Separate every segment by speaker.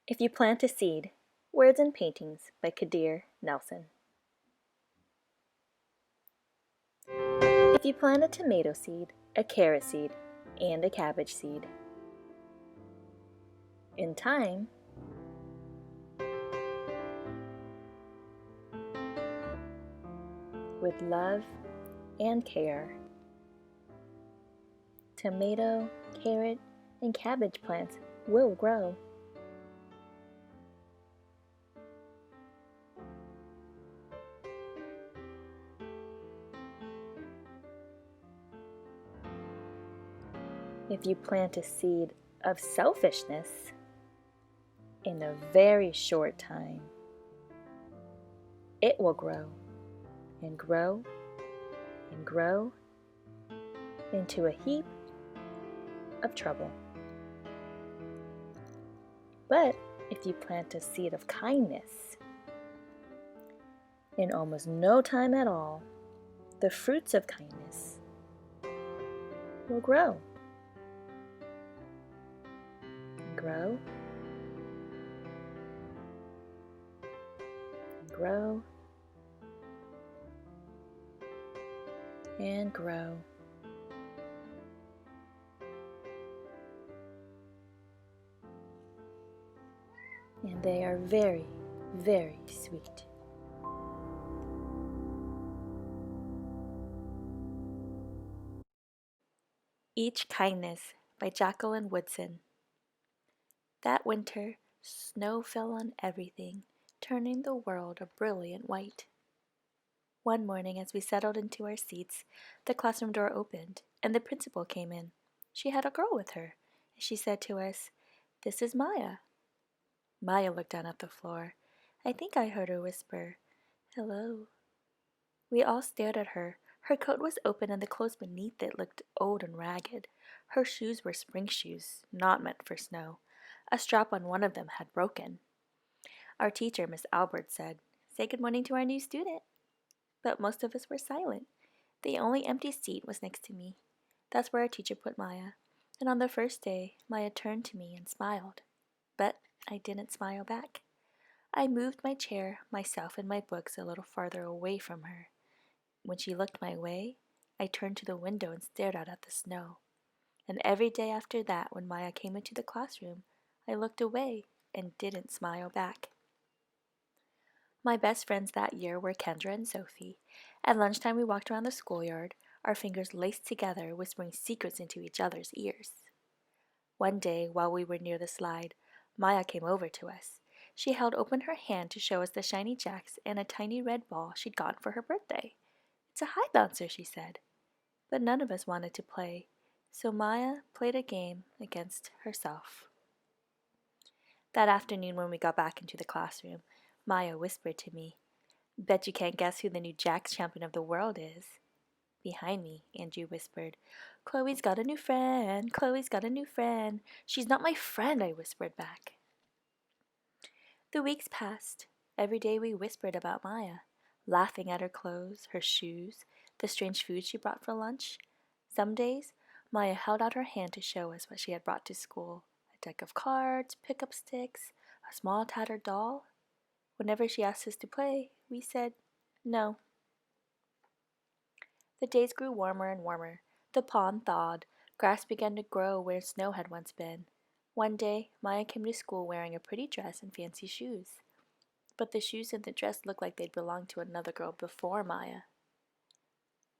Speaker 1: If You Plant a Seed, Words and Paintings by Kadir Nelson. If you plant a tomato seed, a carrot seed, and a cabbage seed, in time, with love and care, tomato, carrot, and cabbage plants will grow. If you plant a seed of selfishness, in a very short time, it will grow and grow and grow into a heap of trouble. But if you plant a seed of kindness, in almost no time at all, the fruits of kindness will grow and grow and grow and grow. And they are very, very sweet. Each Kindness by Jacqueline Woodson. That winter, snow fell on everything, turning the world a brilliant white. One morning, as we settled into our seats, the classroom door opened, and the principal came in. She had a girl with her, and she said to us, "This is Maya." Maya looked down at the floor. I think I heard her whisper, "Hello." We all stared at her. Her coat was open and the clothes beneath it looked old and ragged. Her shoes were spring shoes, not meant for snow. A strap on one of them had broken. Our teacher, Miss Albert, said, "Say good morning to our new student." But most of us were silent. The only empty seat was next to me. That's where our teacher put Maya. And on the first day, Maya turned to me and smiled. But I didn't smile back. I moved my chair, myself, and my books a little farther away from her. When she looked my way, I turned to the window and stared out at the snow. And every day after that, when Maya came into the classroom, I looked away and didn't smile back. My best friends that year were Kendra and Sophie. At lunchtime, we walked around the schoolyard, our fingers laced together, whispering secrets into each other's ears. One day, while we were near the slide, Maya came over to us. She held open her hand to show us the shiny jacks and a tiny red ball she'd gotten for her birthday. "It's a high bouncer," she said. But none of us wanted to play, so Maya played a game against herself. That afternoon when we got back into the classroom, Maya whispered to me, "Bet you can't guess who the new Jacks champion of the world is." Behind me, Andrew whispered, "Chloe's got a new friend, Chloe's got a new friend." "She's not my friend," I whispered back. The weeks passed. Every day we whispered about Maya, laughing at her clothes, her shoes, the strange food she brought for lunch. Some days, Maya held out her hand to show us what she had brought to school, a deck of cards, pickup sticks, a small tattered doll. Whenever she asked us to play, we said, "No." The days grew warmer and warmer. The pond thawed. Grass began to grow where snow had once been. One day, Maya came to school wearing a pretty dress and fancy shoes. But the shoes and the dress looked like they'd belonged to another girl before Maya.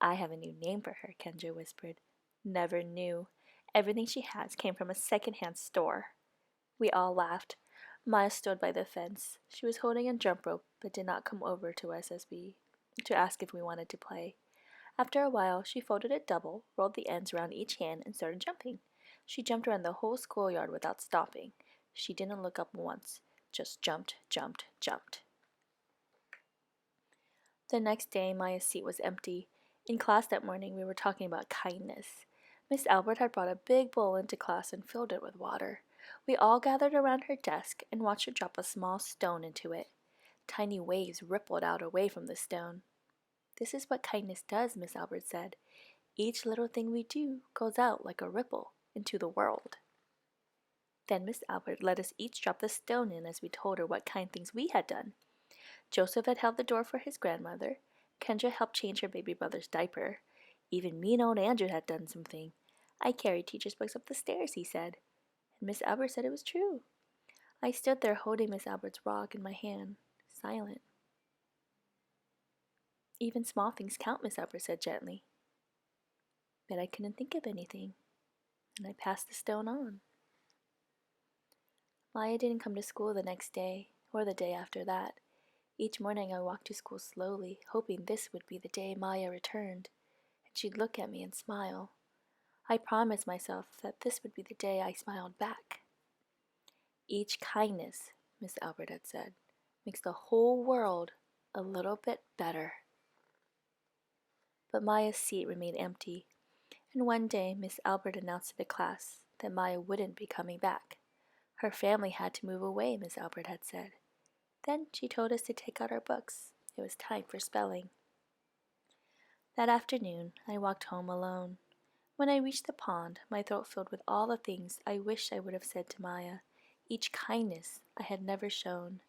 Speaker 1: "I have a new name for her," Kendra whispered. "Never knew. Everything she has came from a second-hand store." We all laughed. Maya stood by the fence. She was holding a jump rope, but did not come over to us to ask if we wanted to play. After a while, she folded it double, rolled the ends around each hand, and started jumping. She jumped around the whole schoolyard without stopping. She didn't look up once, just jumped, jumped, jumped. The next day, Maya's seat was empty. In class that morning, we were talking about kindness. Miss Albert had brought a big bowl into class and filled it with water. We all gathered around her desk and watched her drop a small stone into it. Tiny waves rippled out away from the stone. "This is what kindness does," Miss Albert said. "Each little thing we do goes out like a ripple into the world." Then Miss Albert let us each drop the stone in as we told her what kind things we had done. Joseph had held the door for his grandmother. Kendra helped change her baby brother's diaper. Even mean old Andrew had done something. I carried teacher's books up the stairs, he said. And Miss Albert said it was true. I stood there holding Miss Albert's rock in my hand, silent. Even small things count, Miss Albert said gently. But I couldn't think of anything, and I passed the stone on. Maya didn't come to school the next day, or the day after that. Each morning I walked to school slowly, hoping this would be the day Maya returned, and she'd look at me and smile. I promised myself that this would be the day I smiled back. Each kindness, Miss Albert had said, makes the whole world a little bit better. But Maya's seat remained empty, and one day Miss Albert announced to the class that Maya wouldn't be coming back. Her family had to move away, Miss Albert had said. Then she told us to take out our books. It was time for spelling. That afternoon, I walked home alone. When I reached the pond, my throat filled with all the things I wished I would have said to Maya, each kindness I had never shown.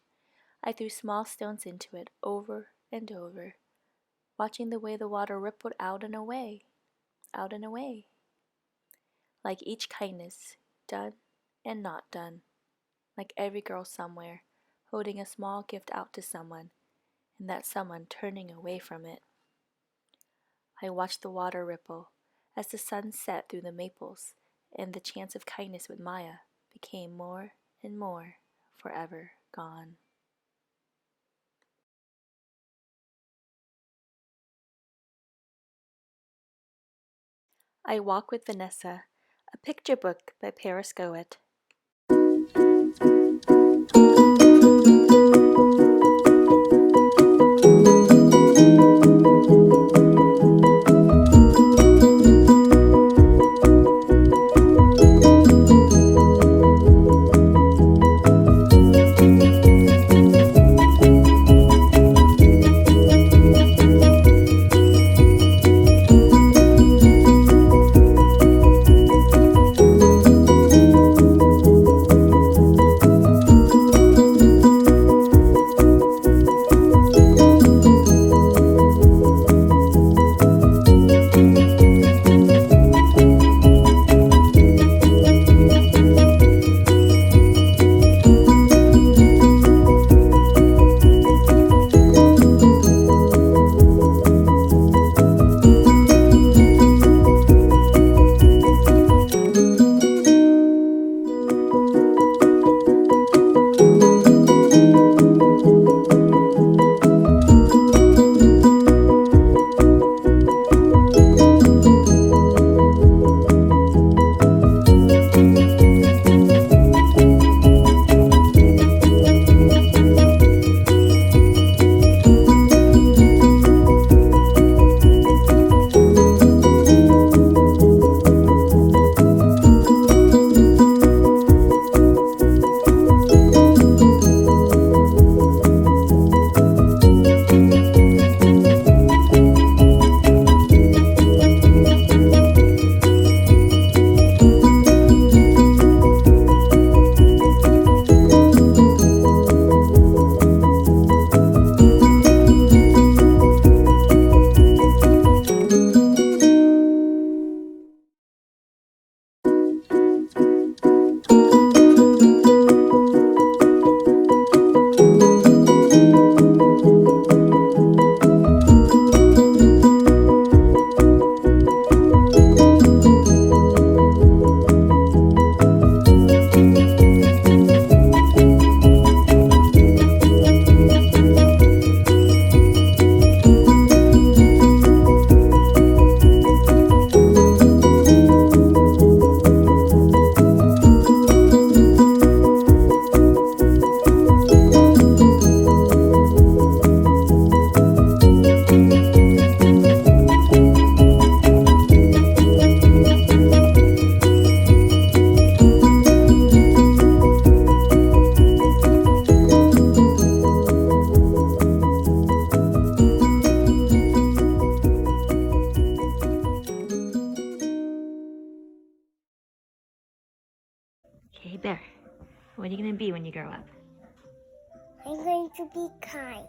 Speaker 1: I threw small stones into it over and over, watching the way the water rippled out and away, like each kindness, done and not done, like every girl somewhere, holding a small gift out to someone, and that someone turning away from it. I watched the water ripple as the sun set through the maples, and the chance of kindness with Maya became more and more forever gone. I Walk with Vanessa, a picture book by Kerascoet. What are you going to be when you grow up?
Speaker 2: I'm going to be kind.